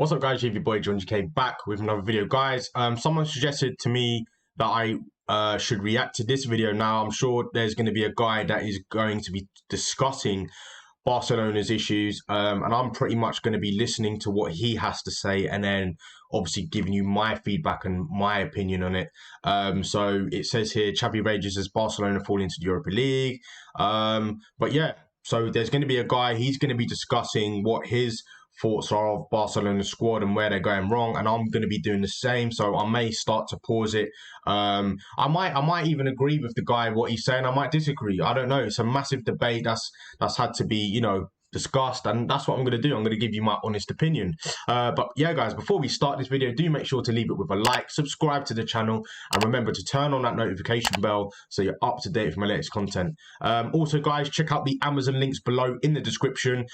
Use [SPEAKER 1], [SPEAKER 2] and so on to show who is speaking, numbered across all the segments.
[SPEAKER 1] What's up, guys? Your boy John GK back with another video, guys. Someone suggested to me that I should react to this video. Now, I'm sure there's going to be a guy that is going to be discussing Barcelona's issues, and I'm pretty much going to be listening to what he has to say, and then obviously giving you my feedback and my opinion on it. So it says here, Xavi rages as Barcelona fall into the Europa League. But yeah, so there's going to be a guy. He's going to be discussing what his thoughts are of Barcelona's squad and where they're going wrong, and I'm going to be doing the same. So I may start to pause it. I might even agree with the guy what he's saying. I might disagree. I don't know. It's a massive debate that's had to be discussed, and that's what I'm going to do. I'm going to give you my honest opinion. But yeah, guys, before we start this video, do make sure to leave it with a like, subscribe to the channel, and remember to turn on that notification bell so you're up to date with my latest content. Also, guys, check out the Amazon links below in the description.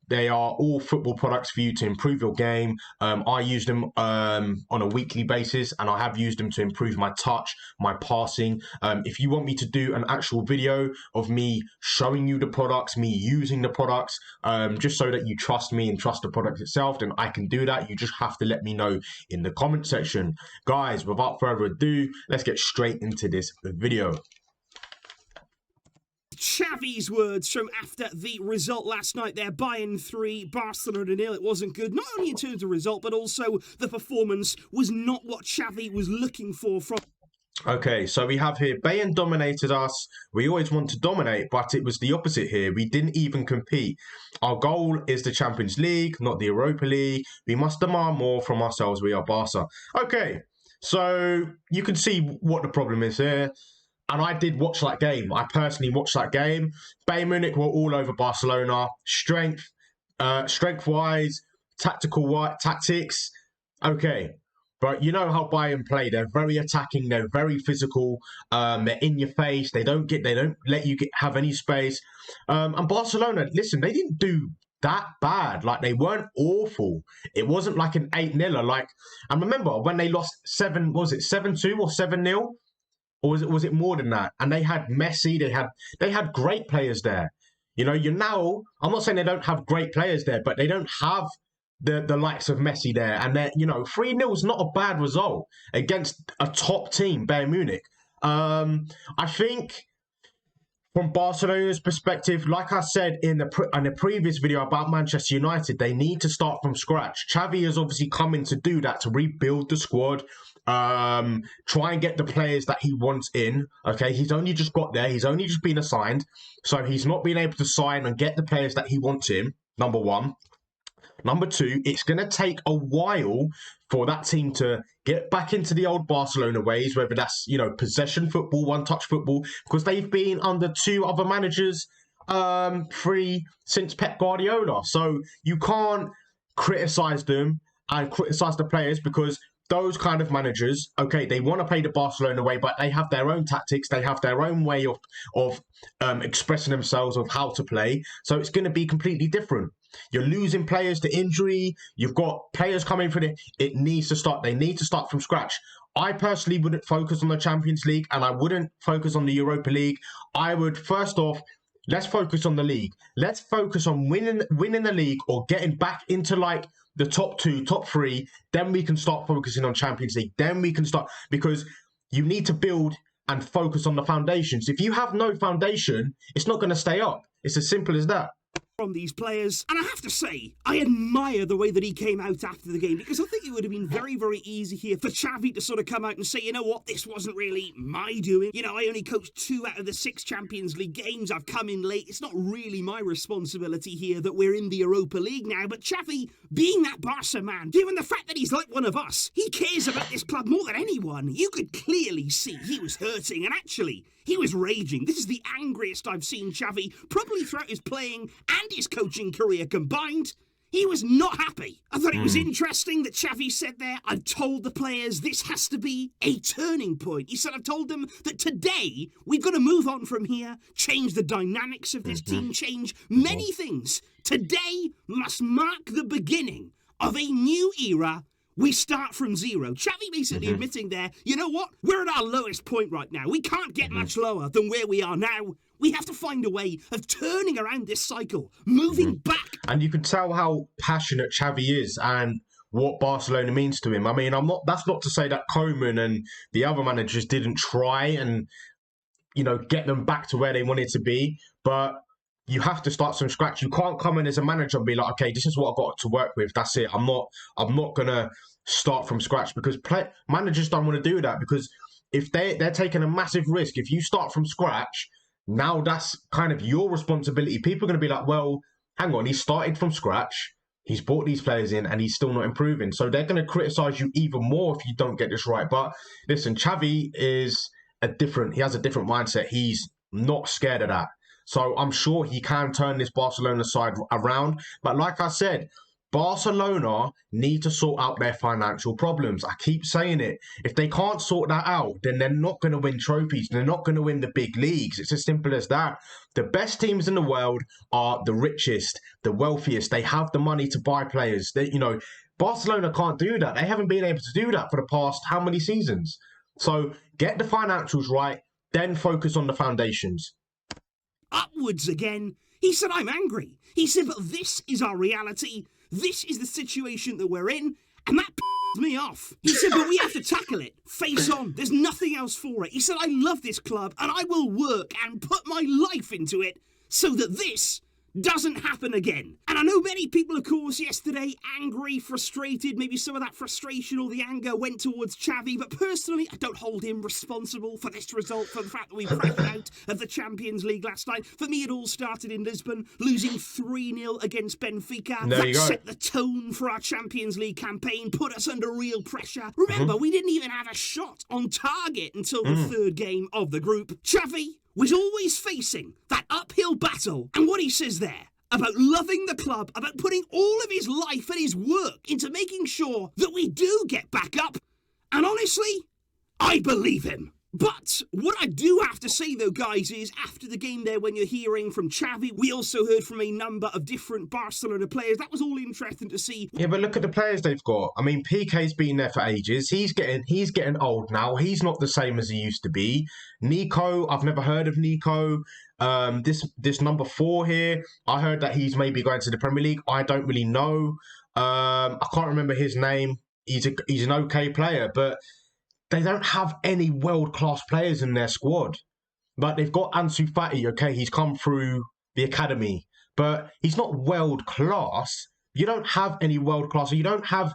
[SPEAKER 1] They are all football products for you to improve your game. I use them on a weekly basis, and I have used them to improve my touch, my passing. If you want me to do an actual video of me showing you the products, me using the products, just so that you trust me and trust the product itself, then I can do that. You just have to let me know in the comment section. Guys, without further ado, let's get straight into this video.
[SPEAKER 2] Xavi's words from after the result last night there. Bayern 3, Barcelona 0. It wasn't good, not only in terms of result, but also the performance was not what Xavi was looking for from...
[SPEAKER 1] Okay, so we have here, Bayern dominated us. We always want to dominate, but it was the opposite here. We didn't even compete. Our goal is the Champions League, not the Europa League. We must demand more from ourselves. We are Barca. Okay, so you can see what the problem is here. And I did watch that game. I personally watched that game. Bayern Munich were all over Barcelona. Strength-wise, tactics. Okay. But you know how Bayern play. They're very attacking. They're very physical. They're in your face. They don't let you have any space. And Barcelona, listen, they didn't do that bad. Like, they weren't awful. It wasn't like an 8-0. And remember when they lost 7-2 or 7-0? Or was it more than that? And they had Messi, they had great players there. I'm not saying they don't have great players there, but they don't have the likes of Messi there. And 3-0 is not a bad result against a top team, Bayern Munich. I think from Barcelona's perspective, like I said in the previous video about Manchester United, they need to start from scratch. Xavi is obviously coming to do that, to rebuild the squad. Try and get the players that he wants in. Okay, he's only just got there. He's only just been assigned, so he's not been able to sign and get the players that he wants in. Number one. Number two, it's going to take a while for that team to get back into the old Barcelona ways, whether that's possession football, one-touch football, because they've been under two other managers free since Pep Guardiola. So you can't criticize them and criticize the players, because those kind of managers, okay, they want to play the Barcelona way, but they have their own tactics. They have their own way of expressing themselves, of how to play. So it's going to be completely different. You're losing players to injury. You've got players coming for it needs to start. They need to start from scratch. I personally wouldn't focus on the Champions League, and I wouldn't focus on the Europa League. I would, first off, let's focus on the league. Let's focus on winning the league, or getting back into the top 2, top 3. Then we can start focusing on Champions League. Then we can start, because you need to build and focus on the foundations. If you have no foundation, it's not going to stay up. It's as simple as that.
[SPEAKER 2] From these players, and I have to say, I admire the way that he came out after the game, because I think it would have been very, very easy here for Xavi to sort of come out and say, you know what, this wasn't really my doing. I only coached 2 out of the 6 Champions League games. I've come in late. It's not really my responsibility here that we're in the Europa League now. But Xavi, being that Barca man, given the fact that he's like one of us, he cares about this club more than anyone. You could clearly see he was hurting, and actually, he was raging. This is the angriest I've seen Xavi probably throughout his playing and his coaching career combined. He was not happy. I thought it was interesting that Xavi said there, I've told the players this has to be a turning point. He said, I've told them that today we've got to move on from here, change the dynamics of this team, change many things. Today must mark the beginning of a new era. We start from zero. Xavi basically admitting there, you know what? We're at our lowest point right now. We can't get much lower than where we are now. We have to find a way of turning around this cycle, moving back
[SPEAKER 1] And you can tell how passionate Xavi is and what Barcelona means to him. I mean, that's not to say that Koeman and the other managers didn't try and, get them back to where they wanted to be, but you have to start from scratch. You can't come in as a manager and be like, okay, this is what I've got to work with. That's it. I'm not gonna start from scratch, because managers don't want to do that, because if they're taking a massive risk, if you start from scratch, now that's kind of your responsibility. People are going to be like, well, hang on, he started from scratch, he's brought these players in, and he's still not improving. So they're going to criticize you even more if you don't get this right. But listen, Xavi he has a different mindset. He's not scared of that. So I'm sure he can turn this Barcelona side around. But like I said, Barcelona need to sort out their financial problems. I keep saying it. If they can't sort that out, then they're not going to win trophies. They're not going to win the big leagues. It's as simple as that. The best teams in the world are the richest, the wealthiest. They have the money to buy players. Barcelona can't do that. They haven't been able to do that for the past how many seasons? So get the financials right, then focus on the foundations.
[SPEAKER 2] Upwards again. He said, I'm angry. He said, but this is our reality. This is the situation that we're in, and that pisses me off. He said, but we have to tackle it. Face on. There's nothing else for it. He said, I love this club, and I will work and put my life into it so that this doesn't happen again. And I know many people, of course, yesterday, angry, frustrated, maybe some of that frustration or the anger went towards Xavi, but personally, I don't hold him responsible for this result, for the fact that we cracked out of the Champions League last night. For me, it all started in Lisbon, losing 3-0 against Benfica. That set the tone for our Champions League campaign, put us under real pressure. Remember, we didn't even have a shot on target until the third game of the group. Xavi was always facing that uphill battle. And what he says there about loving the club, about putting all of his life and his work into making sure that we do get back up. And honestly, I believe him. But what I do have to say, though, guys, is after the game there, when you're hearing from Xavi, we also heard from a number of different Barcelona players. That was all interesting to see.
[SPEAKER 1] Yeah, but look at the players they've got. I mean, PK's been there for ages. He's getting old now. He's not the same as he used to be. Nico, I've never heard of Nico. This number 4 here, I heard that he's maybe going to the Premier League. I don't really know. I can't remember his name. He's an okay player, but they don't have any world-class players in their squad. But they've got Ansu Fati, okay, he's come through the academy, but he's not world-class. You don't have any world-class. You don't have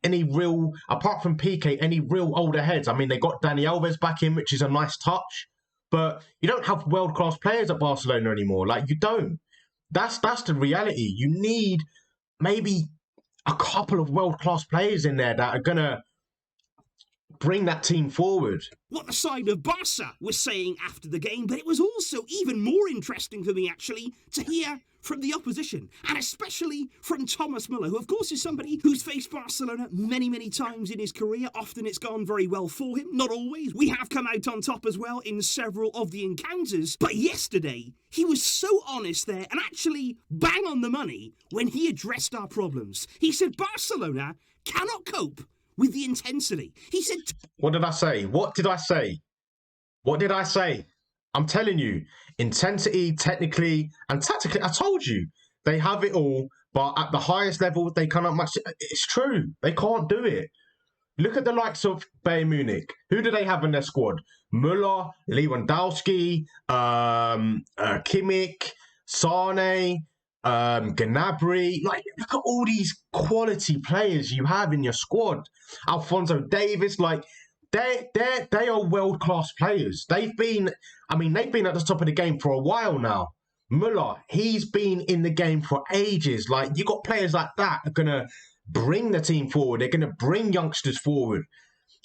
[SPEAKER 1] any real, apart from PK, any real older heads. I mean, they got Dani Alves back in, which is a nice touch, but you don't have world-class players at Barcelona anymore. Like, you don't. That's the reality. You need maybe a couple of world-class players in there that are going to bring that team forward.
[SPEAKER 2] What the side of Barca was saying after the game, but it was also even more interesting for me, actually, to hear from the opposition, and especially from Thomas Muller, who, of course, is somebody who's faced Barcelona many, many times in his career. Often it's gone very well for him, not always. We have come out on top as well in several of the encounters, but yesterday, he was so honest there and actually bang on the money when he addressed our problems. He said Barcelona cannot cope with the intensity. He said...
[SPEAKER 1] What did I say? What did I say? What did I say? I'm telling you, intensity, technically, and tactically, I told you, they have it all, but at the highest level, they cannot match it. It's true. They can't do it. Look at the likes of Bayern Munich. Who do they have in their squad? Müller, Lewandowski, Kimmich, Sane, Gnabry. Like, look at all these quality players you have in your squad. Alphonso Davies, like, they are world-class players. They've been at the top of the game for a while now. Müller, he's been in the game for ages. Like, you got players like that are going to bring the team forward. They're going to bring youngsters forward.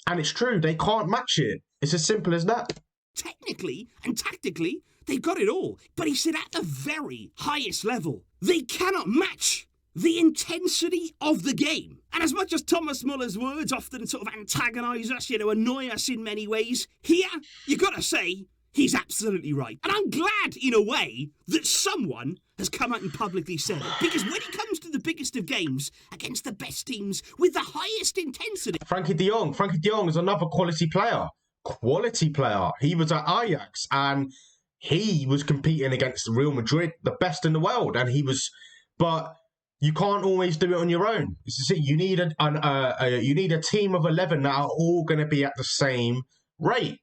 [SPEAKER 1] And it's true, they can't match it. It's as simple as that.
[SPEAKER 2] Technically and tactically, they've got it all. But he said at the very highest level, they cannot match the intensity of the game. And as much as Thomas Muller's words often sort of antagonise us, annoy us in many ways, here, you got to say, he's absolutely right. And I'm glad, in a way, that someone has come out and publicly said it. Because when it comes to the biggest of games, against the best teams, with the highest intensity...
[SPEAKER 1] Frankie de Jong is another quality player. Quality player. He was at Ajax, and he was competing against Real Madrid, the best in the world, and he was. But you can't always do it on your own. You need you need a team of 11 that are all going to be at the same rate.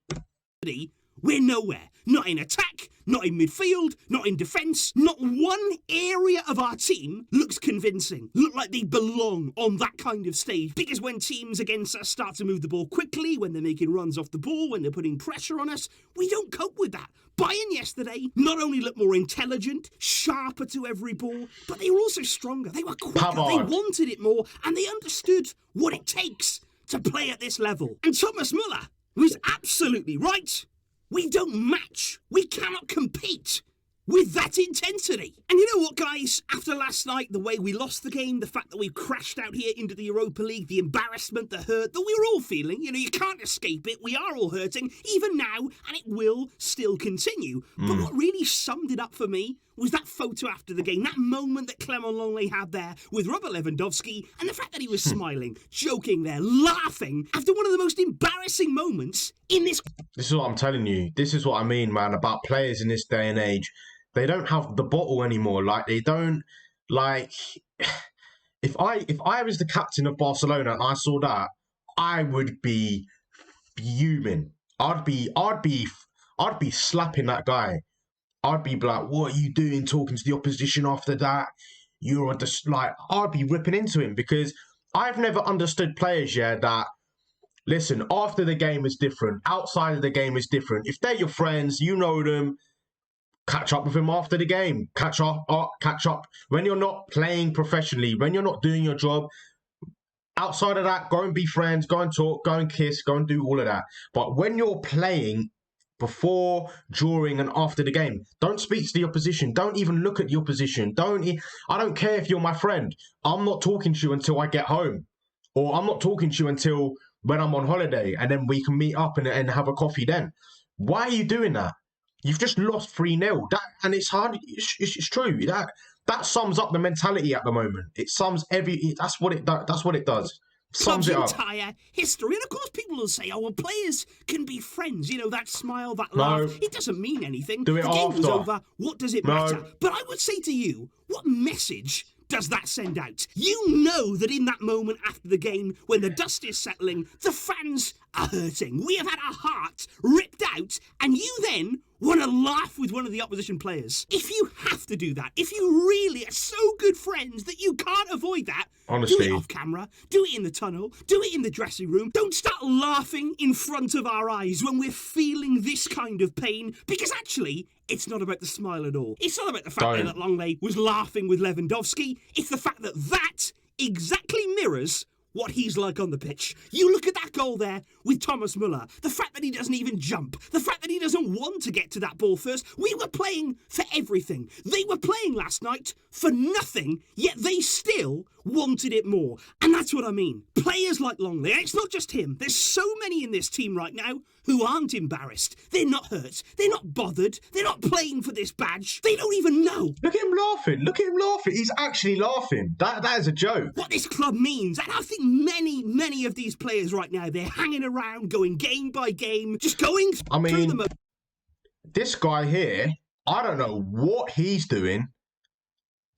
[SPEAKER 2] We're nowhere. Not in attack, not in midfield, not in defence. Not one area of our team looks convincing. Look like they belong on that kind of stage. Because when teams against us start to move the ball quickly, when they're making runs off the ball, when they're putting pressure on us, we don't cope with that. Bayern yesterday not only looked more intelligent, sharper to every ball, but they were also stronger. They were quicker, they wanted it more, and they understood what it takes to play at this level. And Thomas Müller was absolutely right. We don't match. We cannot compete with that intensity. And you know what, guys? After last night, the way we lost the game, the fact that we crashed out here into the Europa League, the embarrassment, the hurt that we were all feeling, you can't escape it. We are all hurting, even now, and it will still continue. But what really summed it up for me was that photo after the game, that moment that Clement Longley had there with Robert Lewandowski, and the fact that he was smiling, joking there, laughing, after one of the most embarrassing moments in this...
[SPEAKER 1] This is what I'm telling you. This is what I mean, man, about players in this day and age. They don't have the bottle anymore. Like, they don't, like... If I was the captain of Barcelona and I saw that, I would be fuming. I'd be slapping that guy. I'd be like, what are you doing talking to the opposition after that? You're just like, I'd be ripping into him, because I've never understood players, that, listen, after the game is different. Outside of the game is different. If they're your friends, you know them, catch up with them after the game. Catch up. When you're not playing professionally, when you're not doing your job, outside of that, go and be friends, go and talk, go and kiss, go and do all of that. But when you're playing, before, during, and after the game, don't speak to the opposition. Don't even look at the opposition. I don't care if you're my friend. I'm not talking to you until I get home. Or I'm not talking to you until when I'm on holiday, and then we can meet up and have a coffee then. Why are you doing that? You've just lost 3-0. And it's hard. It's true. That sums up the mentality at the moment. It sums that's what it does. Sums it up.
[SPEAKER 2] Entire history. And of course people will say, well, players can be friends. That smile, that laugh. It doesn't mean anything.
[SPEAKER 1] Do it
[SPEAKER 2] the game
[SPEAKER 1] after.
[SPEAKER 2] was over. What does it matter? But I would say to you, what message does that send out? You know that in that moment after the game, when the dust is settling, the fans are hurting. We have had our hearts ripped out, and you then want to laugh with one of the opposition players. If you have to do that, if you really are so good friends that you can't avoid that,
[SPEAKER 1] honestly,
[SPEAKER 2] do it off camera, do it in the tunnel, do it in the dressing room. Don't start laughing in front of our eyes when we're feeling this kind of pain, because actually, it's not about the smile at all. It's not about the fact that Longley was laughing with Lewandowski. It's the fact that exactly mirrors what he's like on the pitch. You look at that goal there with Thomas Müller, the fact that he doesn't even jump, the fact that he doesn't want to get to that ball first. We were playing for everything. They were playing last night for nothing, yet they still wanted it more. And that's what I mean. Players like Longley, and it's not just him. There's so many in this team right now who aren't embarrassed. They're not hurt. They're not bothered. They're not playing for this badge. They don't even know.
[SPEAKER 1] Look at him laughing. Look at him laughing. He's actually laughing. That is a joke.
[SPEAKER 2] What this club means. And I think many of these players right now, they're hanging around, going game by game, just going through the...
[SPEAKER 1] This guy here, I don't know what he's doing.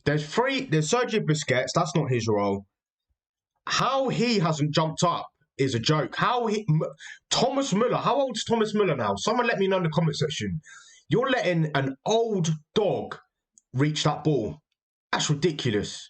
[SPEAKER 1] There's Sergio Busquets. That's not his role. How he hasn't jumped up is a joke. Thomas Müller, how old is Thomas Müller now? Someone let me know in the comment section. You're letting an old dog reach that ball. That's ridiculous.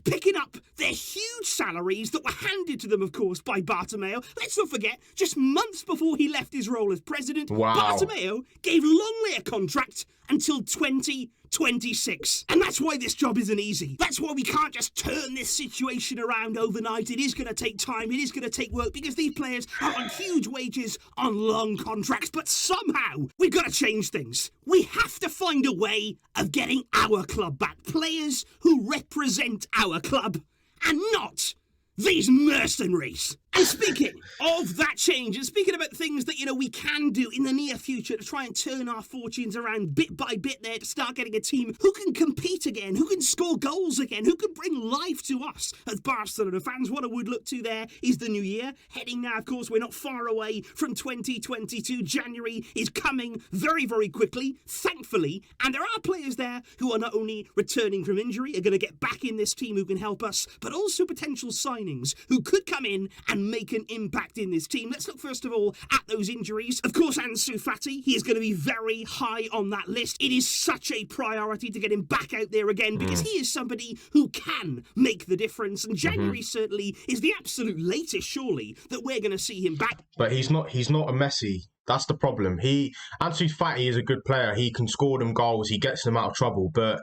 [SPEAKER 2] Picking up their huge salaries that were handed to them, of course, by Bartomeu. Let's not forget, just months before he left his role as president, Bartomeu gave Longley a contract until 2026. And that's why this job isn't easy. That's why we can't just turn this situation around overnight. It is going to take time. It is going to take work, because these players are on huge wages, on long contracts. But somehow, we've got to change things. We have to find a way of getting our club back. Players who represent our club, and not these mercenaries. And speaking of that change, and speaking about things that, we can do in the near future to try and turn our fortunes around bit by bit there to start getting a team who can compete again, who can score goals again, who can bring life to us as Barcelona fans, what I would look to there is the new year. Heading now, of course, we're not far away from 2022. January is coming very, very quickly, thankfully, and there are players there who are not only returning from injury, are going to get back in this team who can help us, but also potential signings who could come in and make an impact in this team. Let's look first of all at those injuries. Of course, Ansu Fati, he is going to be very high on that list. It is such a priority to get him back out there again because he is somebody who can make the difference, and January certainly is the absolute latest, surely, that we're going to see him back.
[SPEAKER 1] But he's not a Messi. That's the problem. Ansu Fati is a good player. He can score them goals. He gets them out of trouble, but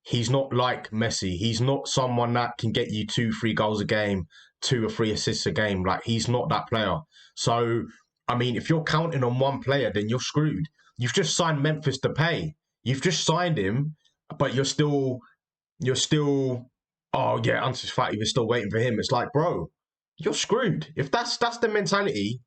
[SPEAKER 1] he's not like Messi. He's not someone that can get you 2-3 goals a game, 2 or 3 assists a game. Like, he's not that player. So, I mean, if you're counting on one player, then you're screwed. You've just signed Memphis Depay. You've just signed him, but you're still, oh yeah, Ansu Fati, we're still waiting for him. It's like, bro, you're screwed. If that's the mentality,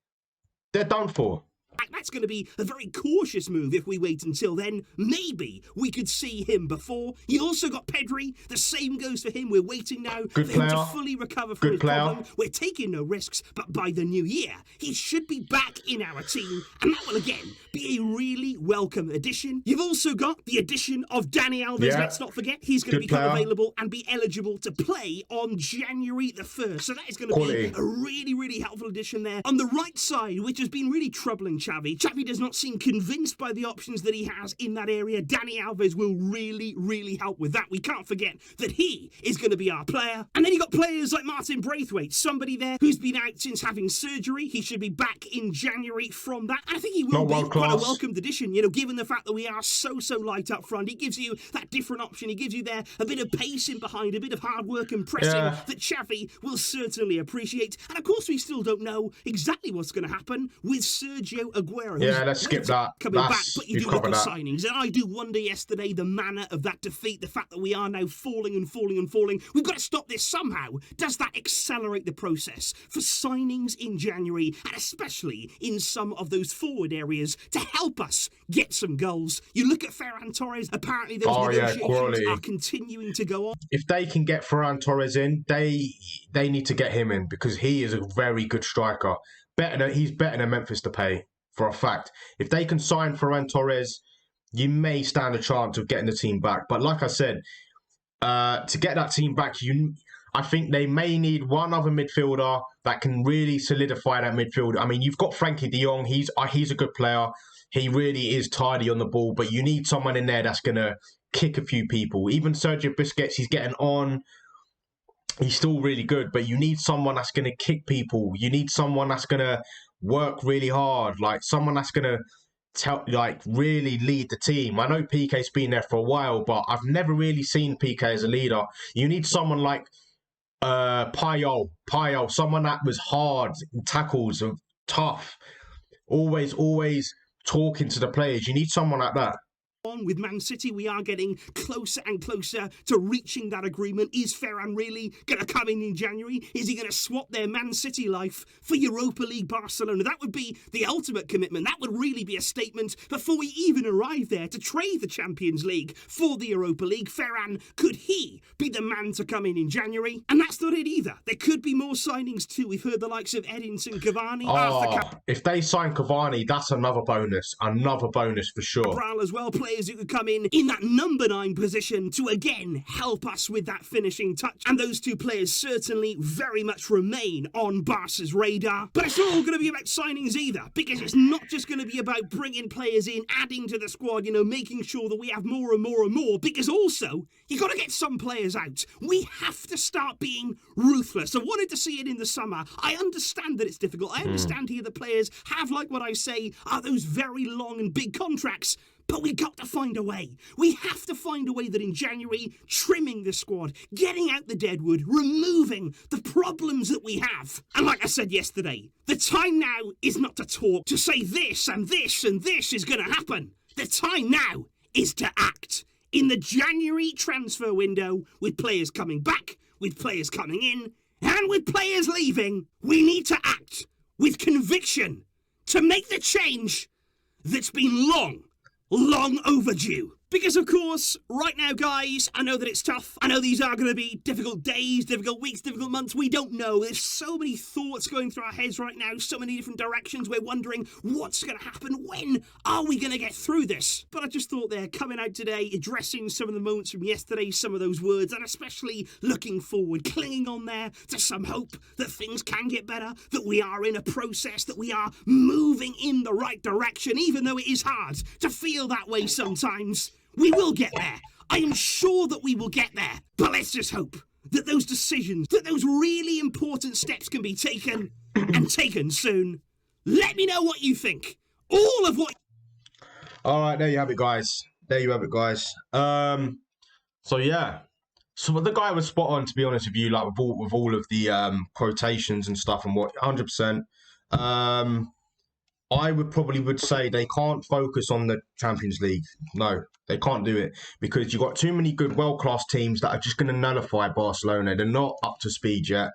[SPEAKER 1] they're done for.
[SPEAKER 2] That's going to be a very cautious move if we wait until then. Maybe we could see him before. You also got Pedri. The same goes for him. We're waiting now for him to fully recover from his problem. We're taking no risks, but by the new year, he should be back in our team, and that will again be a really welcome addition. You've also got the addition of Dani Alves. Yeah. Let's not forget, he's going to become available and be eligible to play on January the 1st. So that is going to be a really, really helpful addition there. On the right side, which has been really troubling Xavi. Xavi does not seem convinced by the options that he has in that area. Dani Alves will really, really help with that. We can't forget that he is going to be our player. And then you got players like Martin Braithwaite, somebody there who's been out since having surgery. He should be back in January from that. And I think he will be quite a welcomed addition, given the fact that we are so light up front. He gives you that different option. He gives you there a bit of pacing behind, a bit of hard work and pressing that Xavi will certainly appreciate. And of course, we still don't know exactly what's going to happen with Sergio Aguero.
[SPEAKER 1] Yeah, let's skip that.
[SPEAKER 2] Coming back, but you do look at signings. And I do wonder yesterday the manner of that defeat, the fact that we are now falling and falling and falling. We've got to stop this somehow. Does that accelerate the process for signings in January, and especially in some of those forward areas to help us get some goals? You look at Ferran Torres, apparently those negotiations are continuing to go on.
[SPEAKER 1] If they can get Ferran Torres in, they need to get him in because he is a very good striker. He's better than Memphis Depay. For a fact, if they can sign Ferran Torres, you may stand a chance of getting the team back. But like I said, to get that team back, I think they may need one other midfielder that can really solidify that midfield. I mean, you've got Frankie de Jong. He's a good player. He really is tidy on the ball. But you need someone in there that's going to kick a few people. Even Sergio Busquets, he's getting on. He's still really good. But you need someone that's going to kick people. You need someone that's going to work really hard, like someone that's going to really lead the team. I know PK's been there for a while, but I've never really seen PK as a leader. You need someone like Payol, someone that was hard in tackles and tough, always talking to the players. You need someone like that.
[SPEAKER 2] With Man City, we are getting closer and closer to reaching that agreement. Is Ferran really going to come in January? Is he going to swap their Man City life for Europa League Barcelona? That would be the ultimate commitment. That would really be a statement before we even arrive there to trade the Champions League for the Europa League. Ferran, could he be the man to come in January? And that's not it either. There could be more signings too. We've heard the likes of Edinson Cavani.
[SPEAKER 1] If they sign Cavani, that's another bonus for sure.
[SPEAKER 2] Cabral as well, players who could come in that number 9 position to again help us with that finishing touch. And those two players certainly very much remain on Barca's radar. But it's not all going to be about signings either, because it's not just going to be about bringing players in, adding to the squad, making sure that we have more and more and more, because also you got to get some players out. We have to start being ruthless. I wanted to see it in the summer. I understand that it's difficult. I understand here that players have, like what I say, are those very long and big contracts. But we got to find a way. We have to find a way that in January, trimming the squad, getting out the deadwood, removing the problems that we have. And like I said yesterday, the time now is not to talk, to say this and this and this is going to happen. The time now is to act. In the January transfer window, with players coming back, with players coming in, And with players leaving, we need to act with conviction to make the change that's been long overdue. Because, of course, right now, guys, I know that it's tough. I know these are going to be difficult days, difficult weeks, difficult months. We don't know. There's so many thoughts going through our heads right now, so many different directions. We're wondering what's going to happen. When are we going to get through this? But I just thought they're coming out today, addressing some of the moments from yesterday, some of those words, and especially looking forward, clinging on there to some hope that things can get better, that we are in a process, that we are moving in the right direction, even though it is hard to feel that way sometimes. We will get there. I am sure that we will get there. But let's just hope that those decisions, that those really important steps can be taken and taken soon. Let me know what you think. All of what...
[SPEAKER 1] All right, there you have it, guys. So yeah. So the guy was spot on, to be honest with you, like with all of the quotations and stuff and what, 100%. I would say they can't focus on the Champions League. No, they can't do it because you've got too many good world-class teams that are just going to nullify Barcelona. They're not up to speed yet.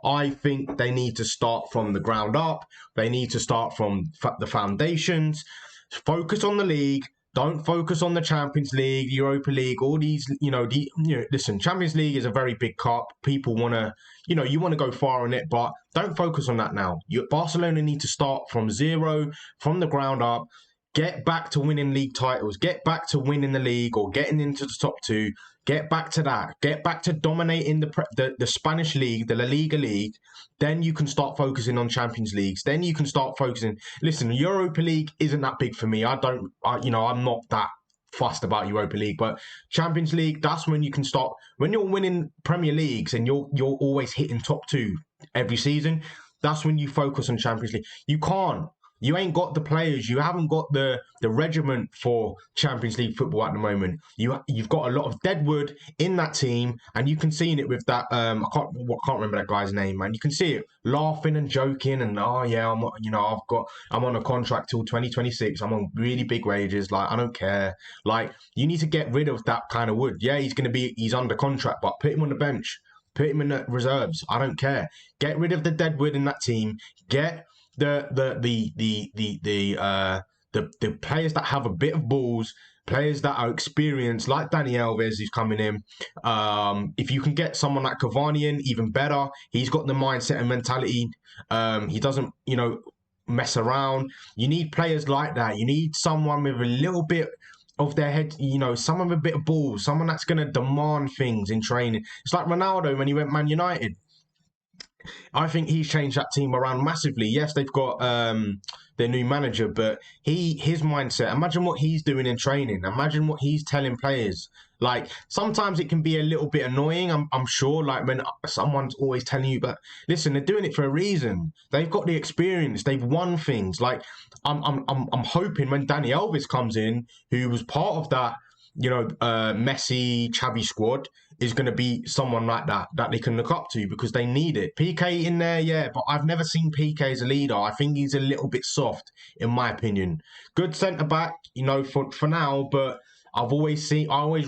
[SPEAKER 1] I think they need to start from the ground up. They need to start from the foundations. Focus on the league. Don't focus on the Champions League, Europa League, all these, listen, Champions League is a very big cup. People want to, you want to go far in it, but don't focus on that now. Barcelona need to start from zero, from the ground up, get back to winning league titles, get back to winning the league or getting into the top two, get back to that, get back to dominating the Spanish league, the La Liga league. Then you can start focusing on Champions Leagues. Then you can start focusing. Listen, Europa League isn't that big for me. I'm not that fussed about Europa League, but Champions League, that's when you can start. When you're winning Premier Leagues and you're always hitting top two every season, that's when you focus on Champions League. You ain't got the players. You haven't got the regiment for Champions League football at the moment. You've got a lot of deadwood in that team, and you can see it with that. I can't remember that guy's name, man. You can see it laughing and joking, and I'm on a contract till 2026. I'm on really big wages. Like I don't care. Like you need to get rid of that kind of wood. Yeah, he's under contract, but put him on the bench. Put him in the reserves. I don't care. Get rid of the deadwood in that team. Get the players that have a bit of balls, players that are experienced, like Dani Alves, who's coming in. If you can get someone like Cavani in, even better. He's got the mindset and mentality. He doesn't, mess around. You need players like that. You need someone with a little bit of their head, someone with a bit of balls, someone that's going to demand things in training. It's like Ronaldo when he went Man United. I think he's changed that team around massively. Yes, they've got their new manager, but his mindset, imagine what he's doing in training. Imagine what he's telling players. Like, sometimes it can be a little bit annoying, I'm sure, like when someone's always telling you, but listen, they're doing it for a reason. They've got the experience. They've won things. Like, I'm hoping when Dani Alves comes in, who was part of that, Messi, Xavi squad, is going to be someone like that they can look up to because they need it. PK in there, yeah, but I've never seen PK as a leader. I think he's a little bit soft, in my opinion. Good centre-back, for now, but I always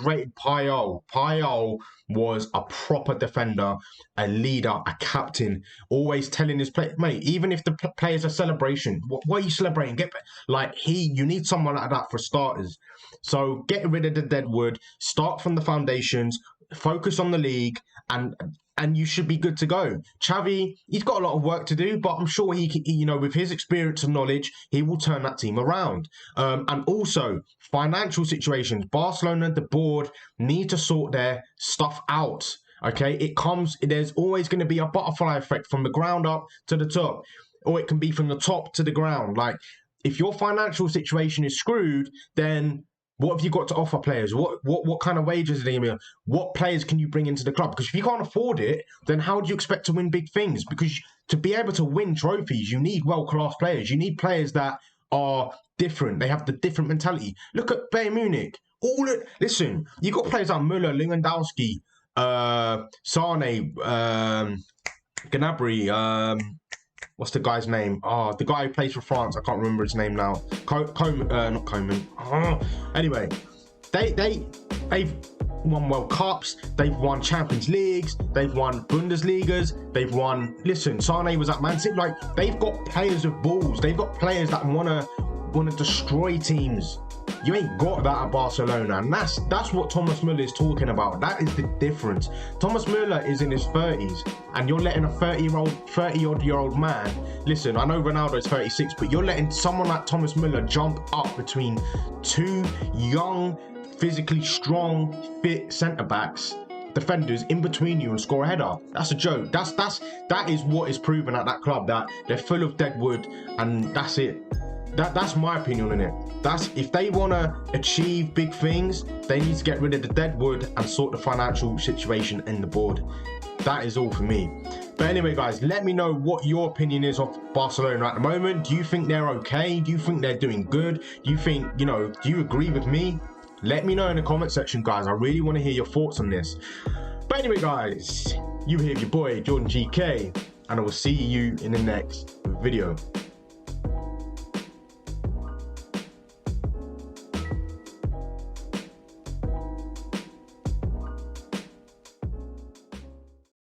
[SPEAKER 1] rated Puyol. Puyol was a proper defender, a leader, a captain, always telling his players, mate, even if the players are celebration, what are you celebrating? You need someone like that for starters. So get rid of the deadwood, start from the foundations, focus on the league, and you should be good to go. Xavi, he's got a lot of work to do, but I'm sure he with his experience and knowledge, he will turn that team around. And also, financial situations. Barcelona, the board, need to sort their stuff out. Okay, there's always going to be a butterfly effect from the ground up to the top, or it can be from the top to the ground. Like, if your financial situation is screwed, then what have you got to offer players? What kind of wages are they going to be? What players can you bring into the club? Because if you can't afford it, then how do you expect to win big things? Because to be able to win trophies, you need world-class players. You need players that are different. They have the different mentality. Look at Bayern Munich. Listen, you got players like Müller, Lewandowski, Sane, Gnabry, what's the guy's name? The guy who plays for France. I can't remember his name now. Not Coman. Anyway, they've won World Cups, they've won Champions Leagues, they've won Bundesligas, they've won, listen, Sane was at Man City, like, they've got players with balls, they've got players that wanna destroy teams. You ain't got that at Barcelona, and that's what Thomas Muller is talking about. That is the difference. Thomas Muller is in his 30s, and you're letting a 30-odd-year-old man, listen, I know Ronaldo's 36, but you're letting someone like Thomas Muller jump up between two young, physically strong, fit centre-backs, defenders in between you and score a header. That's a joke. That is what is proven at that club, that they're full of dead wood, and that's it. That's my opinion on it. That's, if they want to achieve big things, they need to get rid of the dead wood and sort the financial situation in the board. That is all for me. But anyway, guys, let me know what your opinion is of Barcelona at the moment. Do you think they're okay? Do you think they're doing good? Do you think, do you agree with me? Let me know in the comment section, guys. I really want to hear your thoughts on this. But anyway, guys, you hear your boy, Jordan GK, and I will see you in the next video.